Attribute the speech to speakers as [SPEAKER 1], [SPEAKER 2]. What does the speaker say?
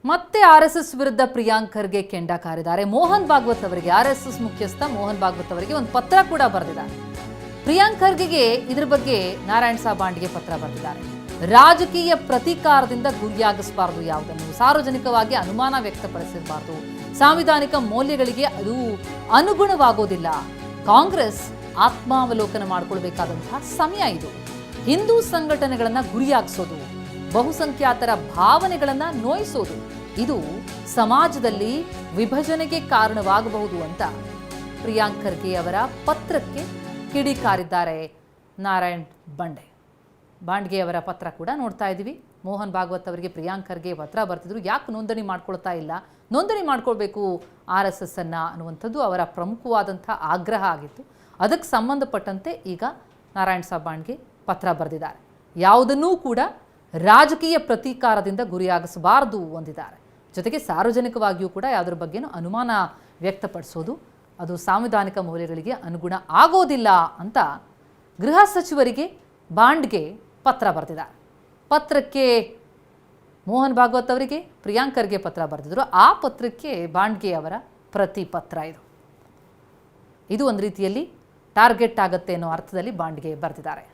[SPEAKER 1] ಮತ್ತೆ ಆರ್ಎಸ್ಎಸ್ ವಿರುದ್ಧ ಪ್ರಿಯಾಂಕ್ ಖರ್ಗೆ ಕೆಂಡ ಕಾರಿದ್ದಾರೆ. ಮೋಹನ್ ಭಾಗವತ್ ಅವರಿಗೆ, ಆರ್ಎಸ್ಎಸ್ ಮುಖ್ಯಸ್ಥ ಮೋಹನ್ ಭಾಗವತ್ ಅವರಿಗೆ ಒಂದು ಪತ್ರ ಕೂಡ ಬರೆದಿದ್ದಾರೆ. ಪ್ರಿಯಾಂಕ್ ಖರ್ಗೆಗೆ ಇದ್ರ ಬಗ್ಗೆ ನಾರಾಯಣ್ ಸಾಬಾಂಡ್ಗೆ ಪತ್ರ ಬರೆದಿದ್ದಾರೆ. ರಾಜಕೀಯ ಪ್ರತೀಕಾರದಿಂದ ಗುರಿಯಾಗಿಸಬಾರದು, ಯಾವುದನ್ನು ಸಾರ್ವಜನಿಕವಾಗಿ ಅನುಮಾನ ವ್ಯಕ್ತಪಡಿಸಬಾರದು, ಸಾಂವಿಧಾನಿಕ ಮೌಲ್ಯಗಳಿಗೆ ಅದು ಅನುಗುಣವಾಗೋದಿಲ್ಲ. ಕಾಂಗ್ರೆಸ್ ಆತ್ಮಾವಲೋಕನ ಮಾಡಿಕೊಳ್ಬೇಕಾದಂತಹ ಸಮಯ ಇದು. ಹಿಂದೂ ಸಂಘಟನೆಗಳನ್ನ ಗುರಿಯಾಗಿಸೋದು, ಬಹುಸಂಖ್ಯಾತರ ಭಾವನೆಗಳನ್ನ ನೋಯಿಸೋದು, ಇದು ಸಮಾಜದಲ್ಲಿ ವಿಭಜನೆಗೆ ಕಾರಣವಾಗಬಹುದು ಅಂತ ಪ್ರಿಯಾಂಕ್ ಖರ್ಗೆ ಅವರ ಪತ್ರಕ್ಕೆ ಕಿಡಿಕಾರಿದ್ದಾರೆ ನಾರಾಯಣ್ ಬಾಂಡ್ಗೆ ಅವರ ಪತ್ರ ಕೂಡ ನೋಡ್ತಾ ಇದ್ದೀವಿ. ಮೋಹನ್ ಭಾಗವತ್ ಅವರಿಗೆ ಪ್ರಿಯಾಂಕ್ ಖರ್ಗೆ ಪತ್ರ ಬರ್ತಿದ್ರು. ಯಾಕೆ ನೋಂದಣಿ ಮಾಡ್ಕೊಳ್ತಾ ಇಲ್ಲ, ನೋಂದಣಿ ಮಾಡ್ಕೊಳ್ಬೇಕು RSS ಅನ್ನ ಅನ್ನುವಂಥದ್ದು ಅವರ ಪ್ರಮುಖವಾದಂಥ ಆಗ್ರಹ ಆಗಿತ್ತು. ಅದಕ್ಕೆ ಸಂಬಂಧಪಟ್ಟಂತೆ ಈಗ ನಾರಾಯಣ್ ಸಾಬಾಂಡ್ಗೆ ಪತ್ರ ಬರೆದಿದ್ದಾರೆ. ಯಾವುದನ್ನೂ ಕೂಡ ರಾಜಕೀಯ ಪ್ರತೀಕಾರದಿಂದ ಗುರಿಯಾಗಿಸಬಾರದು ಅಂದಿದ್ದಾರೆ. ಜೊತೆಗೆ ಸಾರ್ವಜನಿಕವಾಗಿಯೂ ಕೂಡ ಯಾವುದ್ರ ಬಗ್ಗೆನೂ ಅನುಮಾನ ವ್ಯಕ್ತಪಡಿಸೋದು ಅದು ಸಾಂವಿಧಾನಿಕ ಮೌಲ್ಯಗಳಿಗೆ ಅನುಗುಣ ಆಗೋದಿಲ್ಲ ಅಂತ ಗೃಹ ಸಚಿವರಿಗೆ ಬಾಂಡ್ಗೆ ಪತ್ರ ಬರೆದಿದ್ದಾರೆ. ಪತ್ರಕ್ಕೆ ಮೋಹನ್ ಭಾಗವತ್ ಅವರಿಗೆ ಪ್ರಿಯಾಂಕ್ ಖರ್ಗೆ ಪತ್ರ ಬರೆದಿದ್ರು. ಆ ಪತ್ರಕ್ಕೆ ಬಾಂಡ್ಗೆ ಅವರ ಪ್ರತಿ ಪತ್ರ ಇದು ಒಂದು ರೀತಿಯಲ್ಲಿ ಟಾರ್ಗೆಟ್ ಆಗುತ್ತೆ ಅನ್ನೋ ಅರ್ಥದಲ್ಲಿ ಬಾಂಡ್ಗೆ ಬರೆದಿದ್ದಾರೆ.